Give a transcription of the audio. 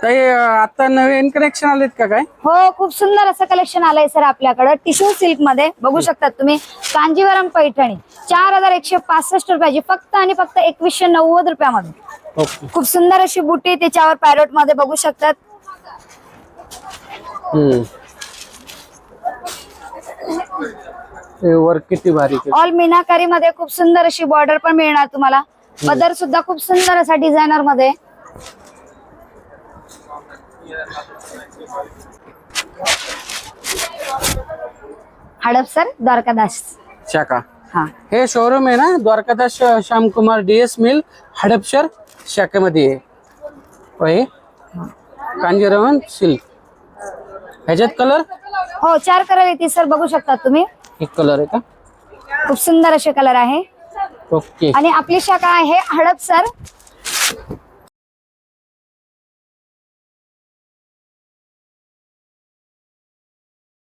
ताई आता नवीन कलेक्शन आलेत का काय? हो, खूप सुंदर असं कलेक्शन आलंय सर आपल्याकडे टिश्यू सिल्क मध्ये. बघू शकतात तुम्ही कांजीवरम पैठणी 4165 रुपयाची फक्त आणि फक्त 2190 रुपयामध्ये. ओके. खूप सुंदर अशी बुटी त्याच्यावर पॅरोट मध्ये बघू शकतात. वर्क किती भारी. ऑल मीनाकारी मध्ये खूप सुंदर अशी बॉर्डर पण मिळणार तुम्हाला. पदर सुद्धा खूप सुंदर असा डिझायनर मध्ये. हडपसर द्वारकादास शाखा. हा, हे शोरूम आहे ना द्वारकादास श्यामकुमार DS मिल हडपसर शाखेमध्ये आहे. होय. कांजीवरम सिल्क. ह्याच्यात कलर हो 4 कलर येतील सर. बघू शकतात तुम्ही. एक कलर आहे का? खूप सुंदर असे कलर आहे. ओके. आणि आपली शाखा आहे हडपसर